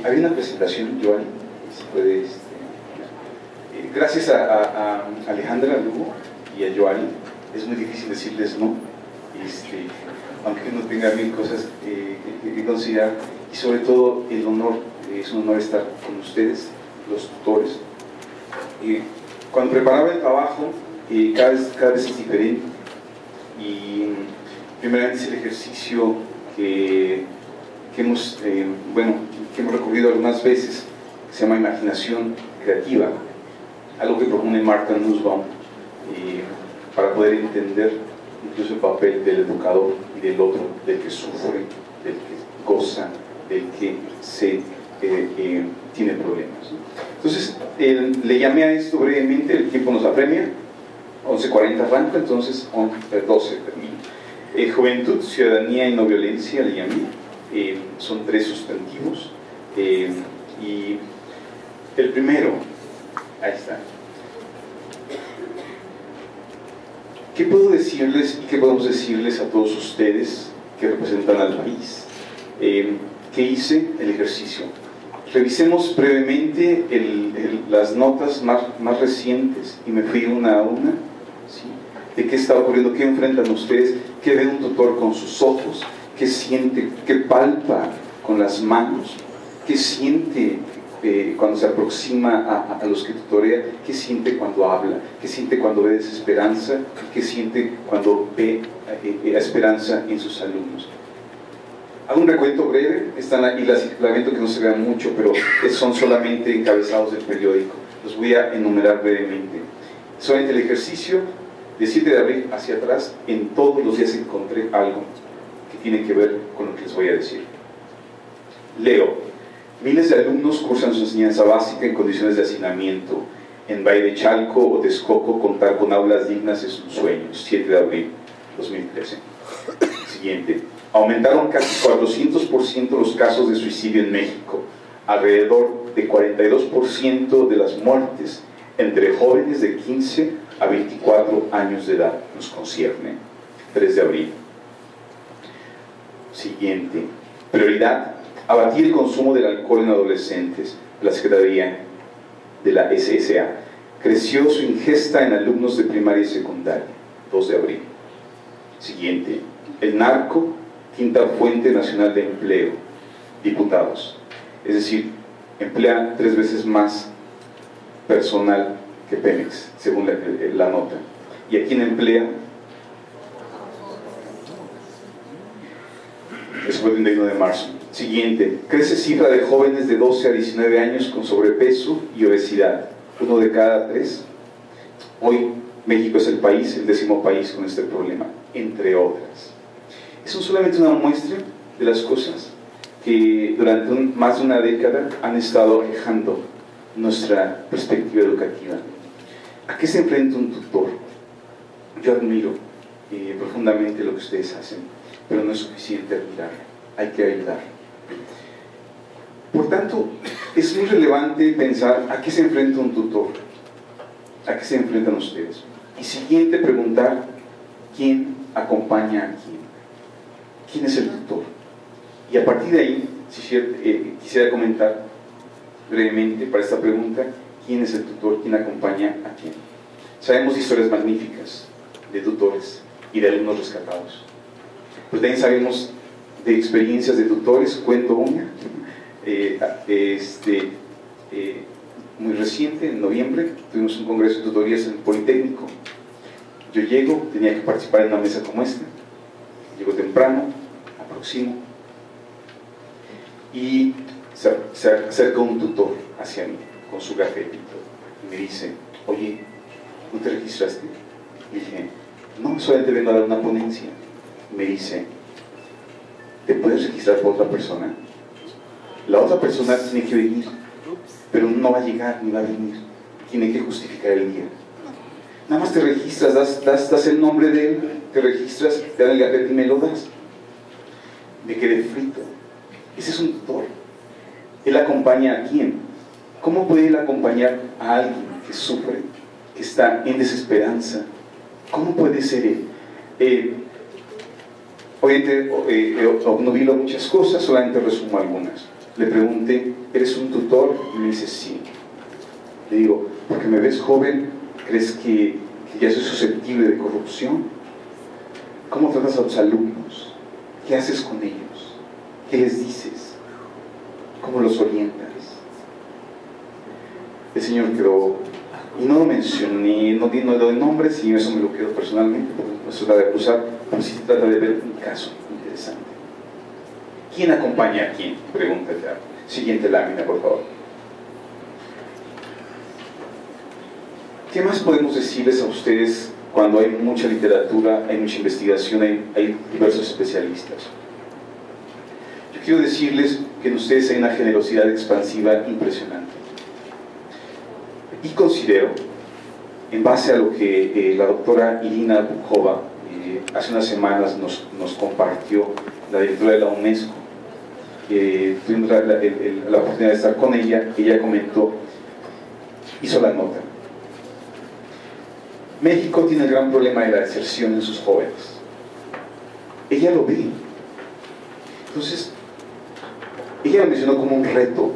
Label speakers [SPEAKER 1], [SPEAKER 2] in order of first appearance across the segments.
[SPEAKER 1] Había una presentación, Joan, si puede, gracias a Alejandra Lugo y a Joan, es muy difícil decirles no, aunque uno tenga mil cosas que considerar, y sobre todo el honor, es un honor estar con ustedes, los tutores. Cuando preparaba el trabajo, cada vez es diferente, y primeramente es el ejercicio que hemos recorrido algunas veces, que se llama imaginación creativa, algo que propone Martha Nussbaum, para poder entender incluso el papel del educador y del otro, del que sufre, del que goza, del que tiene problemas. Entonces, le llamé a esto brevemente, el tiempo nos apremia, 11:40 arranca, entonces 12 termina. Juventud, ciudadanía y no violencia, le llamé. Son 3 sustantivos, y el primero, ahí está. ¿Qué puedo decirles y qué podemos decirles a todos ustedes que representan al país? ¿Qué hice? El ejercicio. Revisemos brevemente las notas más recientes, y me fui una a una, ¿sí? De qué está ocurriendo, qué enfrentan ustedes, qué ve un tutor con sus ojos, qué siente, qué palpa con las manos, qué siente cuando se aproxima a los que tutorea, qué siente cuando habla, qué siente cuando ve desesperanza, qué siente cuando ve esperanza en sus alumnos. Hago un recuento breve, y lamento que no se vean mucho, pero son solamente encabezados del periódico, los voy a enumerar brevemente. Solamente el ejercicio, de 7 de abril hacia atrás, en todos los días encontré algo que tiene que ver con lo que les voy a decir. Leo: miles de alumnos cursan su enseñanza básica en condiciones de hacinamiento. En Valle de Chalco o Texcoco, contar con aulas dignas es un sueño. 7 de abril 2013. Siguiente: aumentaron casi 400% los casos de suicidio en México. Alrededor de 42% de las muertes entre jóvenes de 15 a 24 años de edad nos concierne. 3 de abril. Siguiente: prioridad: abatir el consumo del alcohol en adolescentes. La Secretaría de la SSA: creció su ingesta en alumnos de primaria y secundaria. 2 de abril. Siguiente: el narco, quinta fuente nacional de empleo. Diputados, es decir, emplea 3 veces más personal que Pemex, según la nota. ¿Y a quién emplea? Eso fue el 31 de marzo. Siguiente: crece cifra de jóvenes de 12 a 19 años con sobrepeso y obesidad. 1 de cada 3. Hoy México es el 10º país con este problema, entre otras. Eso es solamente una muestra de las cosas que durante más de una década han estado aquejando nuestra perspectiva educativa. ¿A qué se enfrenta un tutor? Yo admiro profundamente lo que ustedes hacen, pero no es suficiente admirar, hay que ayudar. Por tanto, es muy relevante pensar a qué se enfrenta un tutor, a qué se enfrentan ustedes. Y siguiente, preguntar: ¿quién acompaña a quién? ¿Quién es el tutor? Y a partir de ahí, quisiera comentar brevemente para esta pregunta: ¿quién es el tutor? ¿Quién acompaña a quién? Sabemos de historias magníficas de tutores y de alumnos rescatados, pero también sabemos de experiencias de tutores. Cuento una, muy reciente, en noviembre, tuvimos un congreso de tutorías en el Politécnico. Yo llego, tenía que participar en una mesa como esta, llego temprano, aproximo, y se acerca un tutor hacia mí, con su gafetito, y me dice: oye, ¿no te registraste? Y dije: no, solamente vengo a dar una ponencia. Y me dice: ¿te puedes registrar por otra persona? La otra persona tiene que venir, pero no va a llegar ni va a venir, tiene que justificar el día. Nada más te registras, das el nombre de él, te registras, te dan el gafete y me lo das. Me quedé frito. Ese es un tutor. ¿Él acompaña a quién? ¿Cómo puede él acompañar a alguien que sufre, que está en desesperanza? ¿Cómo puede ser él? Obviamente obnubilo muchas cosas, solamente resumo algunas. le pregunté, ¿eres un tutor? Y me dice, sí. Le digo, porque me ves joven, ¿crees que ya soy susceptible de corrupción? ¿Cómo tratas a tus alumnos? ¿Qué haces con ellos? ¿Qué les dices? ¿Cómo los orientas? El Señor quedó, y no lo mencioné, no doy nombres, y eso me lo quedo personalmente, porque no se trata de acusar, pero sí se trata de ver un caso interesante. ¿Quién acompaña a quién? Pregunta ya. Siguiente lámina, por favor. ¿Qué más podemos decirles a ustedes cuando hay mucha literatura, hay mucha investigación, hay diversos especialistas? Yo quiero decirles que en ustedes hay una generosidad expansiva impresionante. Y considero, en base a lo que la doctora Irina Bukova hace unas semanas nos compartió, la directora de la UNESCO, tuvimos la oportunidad de estar con ella, ella comentó, hizo la nota. México tiene el gran problema de la deserción en sus jóvenes. Ella lo ve. Entonces, ella lo mencionó como un reto.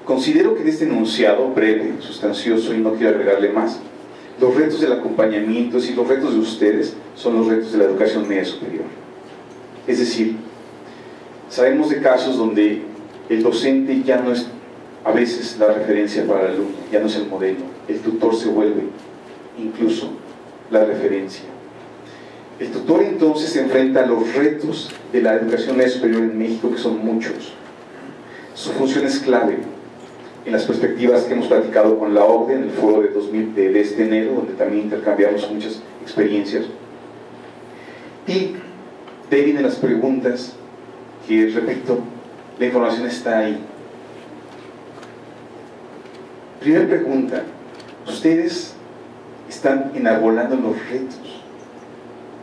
[SPEAKER 1] Considero que en este enunciado breve, sustancioso, y no quiero agregarle más, los retos del acompañamiento y los retos de ustedes son los retos de la educación media superior. Es decir, sabemos de casos donde el docente ya no es a veces la referencia para el alumno, ya no es el modelo, el tutor se vuelve incluso la referencia. El tutor entonces se enfrenta a los retos de la educación media superior en México, que son muchos. Su función es clave en las perspectivas que hemos platicado con la OCDE en el foro de este enero, donde también intercambiamos muchas experiencias. Y de ahí vienen las preguntas que, repito, la información está ahí. Primera pregunta, ustedes están enarbolando los retos,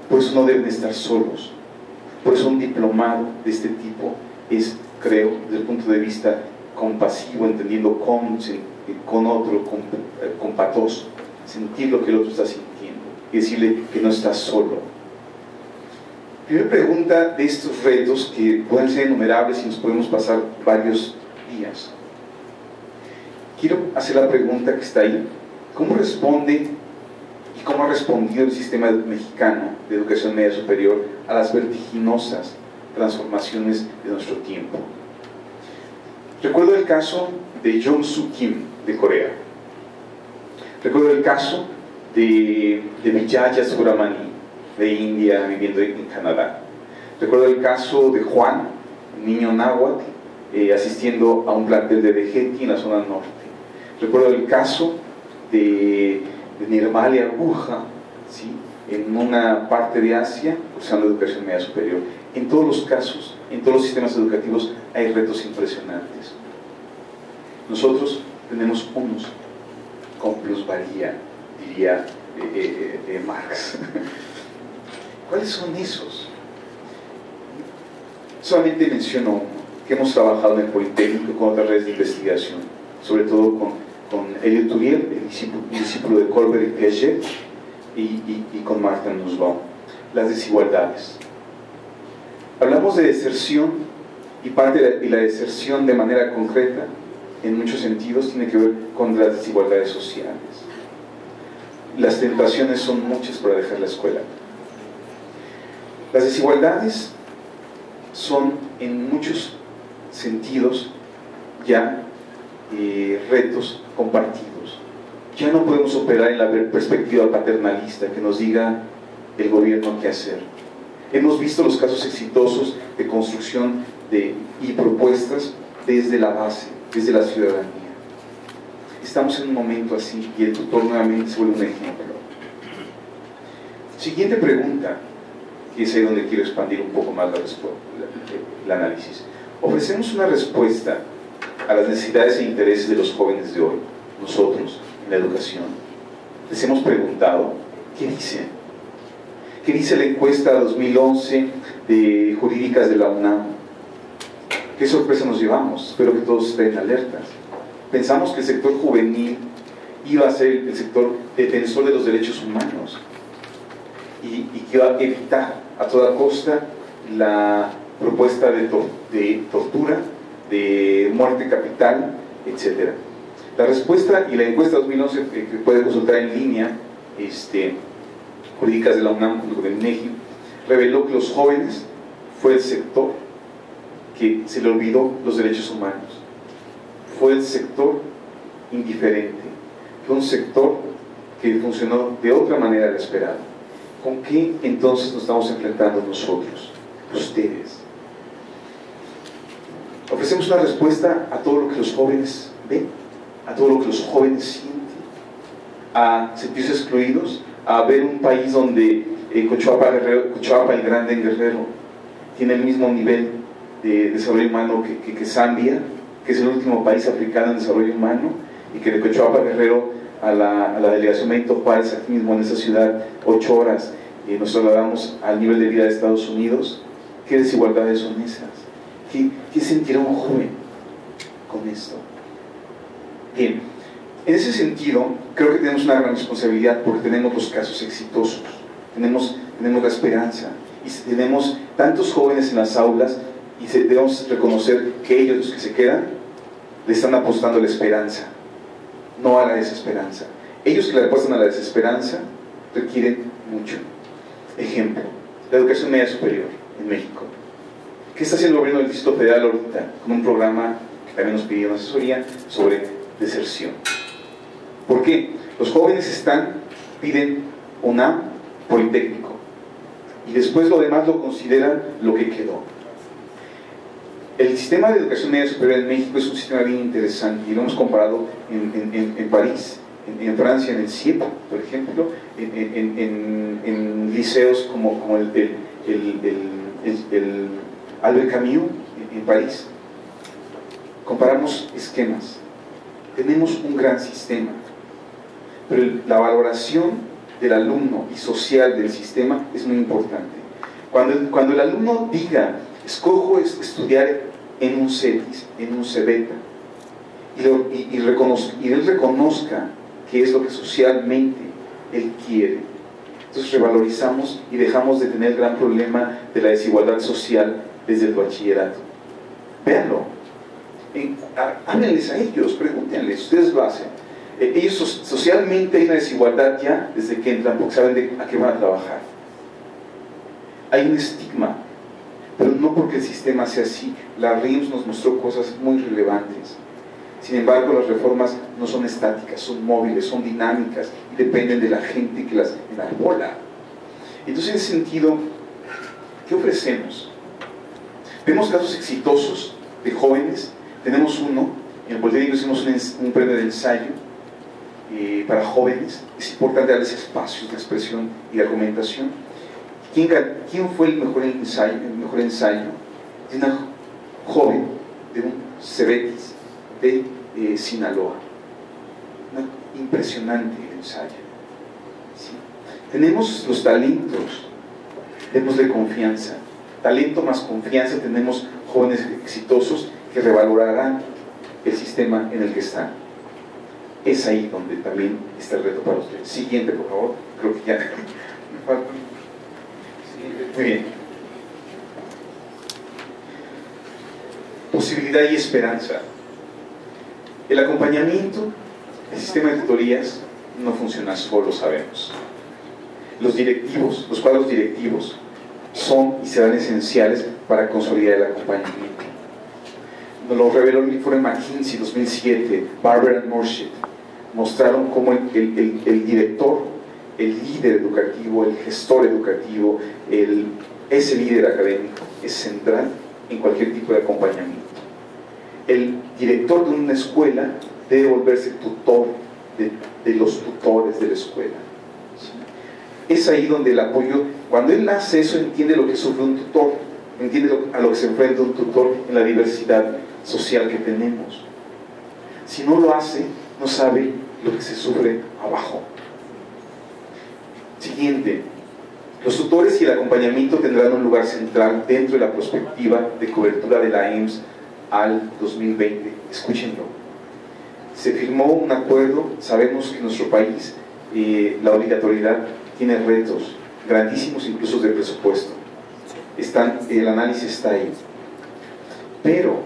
[SPEAKER 1] por eso no deben estar solos. Por eso un diplomado de este tipo es, creo, desde el punto de vista compasivo, entendiendo con otro, con patos, sentir lo que el otro está sintiendo y decirle que no está solo. Primera pregunta de estos retos, que pueden ser innumerables y nos podemos pasar varios días. Quiero hacer la pregunta que está ahí: ¿cómo responde y cómo ha respondido el sistema mexicano de educación media superior a las vertiginosas transformaciones de nuestro tiempo? Recuerdo el caso de Jong-Soo Kim de Corea. Recuerdo el caso de Vijaya Subramani de India viviendo en Canadá. Recuerdo el caso de Juan, un niño náhuatl, asistiendo a un plantel de Vegeti en la zona norte. Recuerdo el caso de Nirmalia Guha, ¿sí?, en una parte de Asia, cursando educación media superior. En todos los casos, en todos los sistemas educativos, hay retos impresionantes. Nosotros tenemos unos con plusvalía, diría Marx. ¿Cuáles son esos? Solamente menciono uno, que hemos trabajado en el Politécnico con otras redes de investigación, sobre todo con Elliot Turiel, el discípulo de Colbert y Piaget, y con Martin Nussbaum. Las desigualdades. Hablamos de deserción, y parte de la deserción de manera concreta, en muchos sentidos, tiene que ver con las desigualdades sociales. Las tentaciones son muchas para dejar la escuela. Las desigualdades son, en muchos sentidos, ya retos compartidos. Ya no podemos operar en la perspectiva paternalista que nos diga el gobierno qué hacer. Hemos visto los casos exitosos de construcción y propuestas desde la base, desde la ciudadanía. Estamos en un momento así, y el tutor nuevamente se vuelve un ejemplo. Siguiente pregunta, que es ahí donde quiero expandir un poco más el análisis. Ofrecemos una respuesta a las necesidades e intereses de los jóvenes de hoy, nosotros, en la educación. Les hemos preguntado, ¿qué dicen? ¿Qué dice la encuesta 2011 de jurídicas de la UNAM? ¿Qué sorpresa nos llevamos? Espero que todos estén alertas. Pensamos que el sector juvenil iba a ser el sector defensor de los derechos humanos y que iba a evitar a toda costa la propuesta de tortura de muerte capital, etc. La respuesta y la encuesta 2011 que puede consultar en línea, jurídicas de la UNAM junto con el INEGI, reveló que los jóvenes fue el sector que se le olvidó los derechos humanos, fue el sector indiferente, fue un sector que funcionó de otra manera de la esperada. ¿Con qué entonces nos estamos enfrentando nosotros, ustedes? Ofrecemos una respuesta a todo lo que los jóvenes ven, a todo lo que los jóvenes sienten, a sentirse excluidos, a ver un país donde Cochuapa el Grande en Guerrero tiene el mismo nivel de desarrollo humano que Zambia, que es el último país africano en desarrollo humano, y que de Cochuapa Guerrero a la delegación Benito Juárez, aquí mismo en esa ciudad, 8 horas, nos trasladamos al nivel de vida de Estados Unidos. ¿Qué desigualdades son esas? ¿Qué sentirá un joven con esto? Bien, en ese sentido, creo que tenemos una gran responsabilidad porque tenemos los casos exitosos, tenemos la esperanza, y tenemos tantos jóvenes en las aulas, y debemos reconocer que ellos, los que se quedan, le están apostando a la esperanza, no a la desesperanza. Ellos que le apuestan a la desesperanza requieren mucho. Ejemplo, la educación media superior en México. ¿Qué está haciendo el gobierno del Distrito Federal ahorita? Con un programa que también nos pidieron asesoría sobre deserción. ¿Por qué? Los jóvenes piden UNAM, Politécnico, y después lo demás lo consideran lo que quedó. El sistema de educación media superior en México es un sistema bien interesante, y lo hemos comparado en París, en Francia, en el CIEP, por ejemplo, en liceos como el Albert Camus en París. Comparamos esquemas. Tenemos un gran sistema, pero la valoración del alumno y social del sistema es muy importante. Cuando el alumno diga, escojo estudiar en un CETIS, en un CEBETA, y él reconozca qué es lo que socialmente él quiere, entonces revalorizamos y dejamos de tener el gran problema de la desigualdad social desde el bachillerato. Véanlo, háblenles a ellos, pregúntenles, ustedes lo hacen. Ellos socialmente hay una desigualdad ya desde que entran, porque saben a qué van a trabajar. Hay un estigma, pero no porque el sistema sea así. La RIMS nos mostró cosas muy relevantes. Sin embargo, las reformas no son estáticas, son móviles, son dinámicas y dependen de la gente que las enarbola. Entonces, en ese sentido, ¿qué ofrecemos? Vemos casos exitosos de jóvenes. Tenemos uno, en el Politécnico hicimos un premio de ensayo para jóvenes. Es importante darles espacios de expresión y de argumentación. ¿Quién fue el mejor ensayo? El mejor ensayo de una joven de un CEBETIS de Sinaloa. Impresionante el ensayo. ¿Sí? Tenemos los talentos, démosle confianza. Talento más confianza, tenemos jóvenes exitosos que revalorarán el sistema en el que están. Es ahí donde también está el reto para ustedes. Siguiente, por favor. Creo que ya me faltan. Muy bien. Posibilidad y esperanza. El acompañamiento, el sistema de tutorías no funciona solo, sabemos. Los directivos, los cuadros directivos son y serán esenciales para consolidar el acompañamiento. Nos lo reveló el informe McKinsey 2007, Barber y Murshid. Mostraron cómo el director, el líder educativo, el gestor educativo, ese líder académico es central en cualquier tipo de acompañamiento. El director de una escuela debe volverse tutor de los tutores de la escuela. ¿Sí? Es ahí donde el apoyo, cuando él hace eso, entiende lo que sufre un tutor, entiende a lo que se enfrenta un tutor en la diversidad social que tenemos. Si no lo hace, no sabe lo que se sufre abajo. Siguiente, los tutores y el acompañamiento tendrán un lugar central dentro de la perspectiva de cobertura de la EMS al 2020. Escúchenlo. Se firmó un acuerdo, sabemos que en nuestro país la obligatoriedad tiene retos grandísimos, incluso de presupuesto. El análisis está ahí. Pero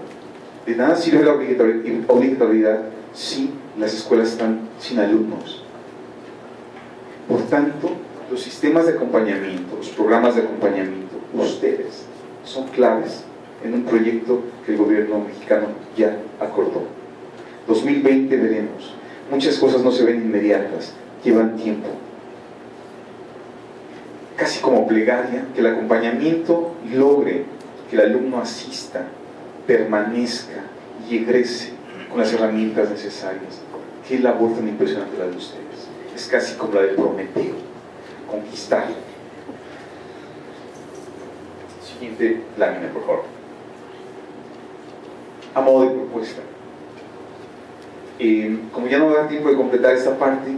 [SPEAKER 1] De nada sirve la obligatoriedad si las escuelas están sin alumnos. Por tanto, los sistemas de acompañamiento, los programas de acompañamiento, ustedes son claves en un proyecto que el gobierno mexicano ya acordó. 2020 veremos. Muchas cosas no se ven inmediatas, llevan tiempo. Casi como plegaria, que el acompañamiento logre que el alumno asista, permanezca y egrese con las herramientas necesarias. Qué labor tan impresionante la de ustedes. Es casi como la de Prometeo, conquistar. Siguiente lámina, por favor. A modo de propuesta. Como ya no me da tiempo de completar esta parte,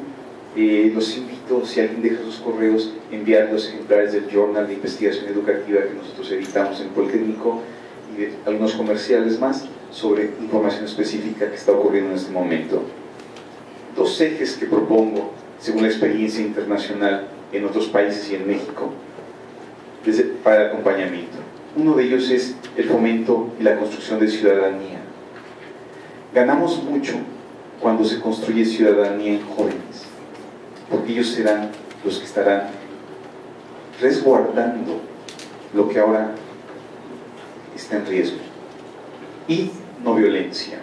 [SPEAKER 1] los invito, si alguien deja sus correos, enviar los ejemplares del Journal de Investigación Educativa que nosotros editamos en Politécnico y de algunos comerciales más sobre información específica que está ocurriendo en este momento. Dos ejes que propongo, según la experiencia internacional en otros países y en México, para el acompañamiento. Uno de ellos es el fomento y la construcción de ciudadanía. Ganamos mucho cuando se construye ciudadanía en jóvenes, porque ellos serán los que estarán resguardando lo que ahora está en riesgo. Y no violencia.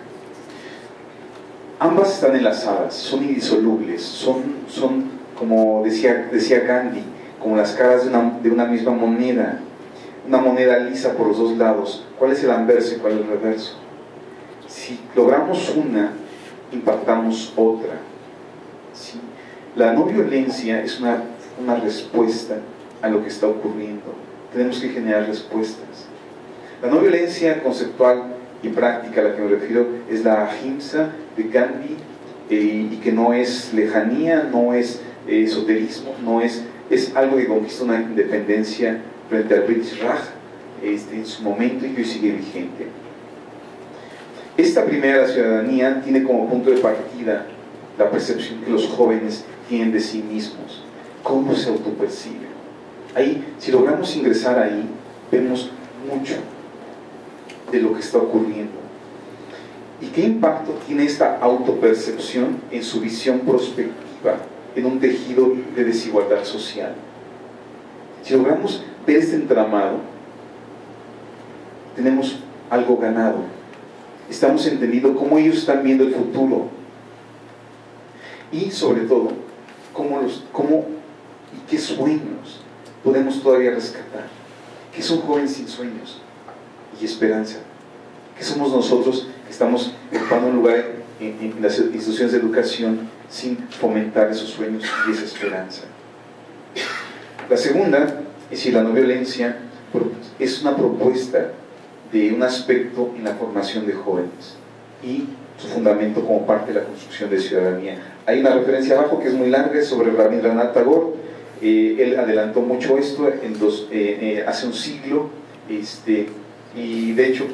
[SPEAKER 1] Ambas están enlazadas, son indisolubles, son como decía Gandhi, como las caras de una misma moneda, una moneda lisa por los dos lados. ¿Cuál es el anverso y cuál es el reverso? Si logramos una, impactamos otra. ¿Sí? La no violencia es una respuesta a lo que está ocurriendo. Tenemos que generar respuestas. La no violencia conceptual y práctica a la que me refiero es la ahimsa de Gandhi, y que no es lejanía, no es esoterismo, es algo que conquistó una independencia frente al British Raj en su momento y que hoy sigue vigente. Esta primera ciudadanía tiene como punto de partida la percepción que los jóvenes tienen de sí mismos, cómo se autoperciben. Ahí, si logramos ingresar ahí, vemos mucho de lo que está ocurriendo. ¿Y qué impacto tiene esta autopercepción en su visión prospectiva, en un tejido de desigualdad social? Si logramos ver este entramado, tenemos algo ganado. Estamos entendiendo cómo ellos están viendo el futuro y, sobre todo, cómo y qué sueños podemos todavía rescatar. ¿Qué es un joven sin sueños y esperanza? ¿Qué somos nosotros que estamos ocupando un lugar en las instituciones de educación sin fomentar esos sueños y esa esperanza? La segunda, es decir, la no violencia, es una propuesta de un aspecto en la formación de jóvenes y su fundamento como parte de la construcción de ciudadanía. Hay una referencia abajo que es muy larga sobre Rabindranath Tagore. Él adelantó mucho esto hace un siglo, y de hecho,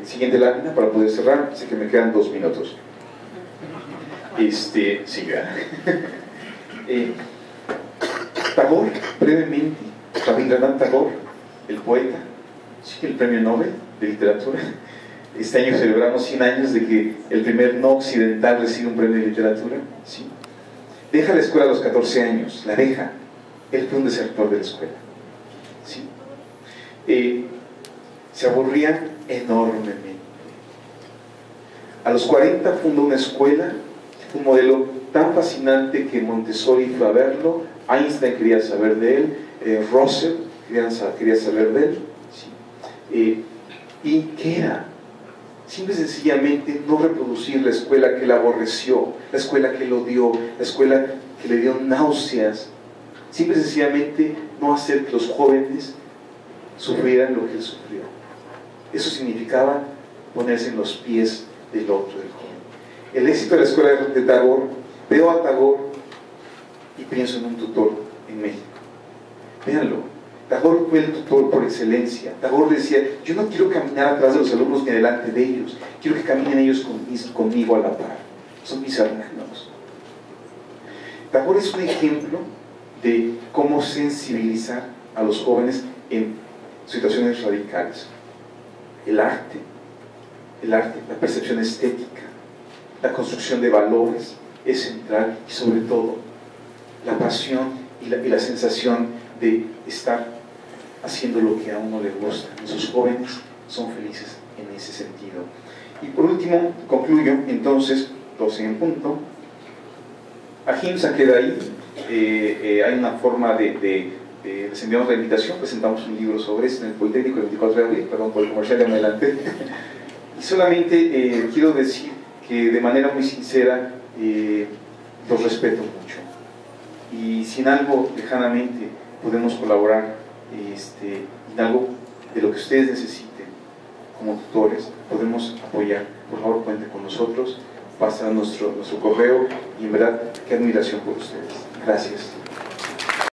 [SPEAKER 1] siguiente lámina para poder cerrar, sé que me quedan 2 minutos. Sí, Tagore, brevemente, Rabindranath Tagore, el poeta, sí, el premio Nobel de literatura. Este año celebramos 100 años de que el primer no occidental recibe un premio de literatura. ¿Sí? Deja la escuela a los 14 años, la deja. Él fue un desertor de la escuela. ¿Sí? Se aburría enormemente. A los 40 fundó una escuela, un modelo tan fascinante que Montessori fue a verlo, Einstein quería saber de él, Russell quería saber de él. ¿Sí? ¿Y qué era? Simple y sencillamente no reproducir la escuela que él aborreció, la escuela que él odió, la escuela que le dio náuseas. Simple y sencillamente no hacer que los jóvenes sufrieran lo que él sufrió. Eso significaba ponerse en los pies del otro, del joven. El éxito de la escuela de Tagore, veo a Tagore y pienso en un tutor en México. Véanlo. Tagore fue el tutor por excelencia. Tagore decía, yo no quiero caminar atrás de los alumnos ni delante de ellos, quiero que caminen ellos conmigo a la par, son mis hermanos. Tagore es un ejemplo de cómo sensibilizar a los jóvenes en situaciones radicales. El arte el arte, la percepción estética, la construcción de valores es central, y sobre todo la pasión y la sensación de estar haciendo lo que a uno le gusta. Nuestros jóvenes son felices en ese sentido. Y por último, concluyo entonces, 12 en punto. Ahimsa queda ahí. Hay una forma les enviamos la invitación, presentamos un libro sobre eso en el Politécnico el 24 de abril, perdón por el comercial, ya me adelanté. Y solamente quiero decir que de manera muy sincera los respeto mucho, y si en algo lejanamente podemos colaborar, en algo de lo que ustedes necesiten como tutores, podemos apoyar, por favor cuenten con nosotros, pasen nuestro correo, y en verdad qué admiración por ustedes. Gracias.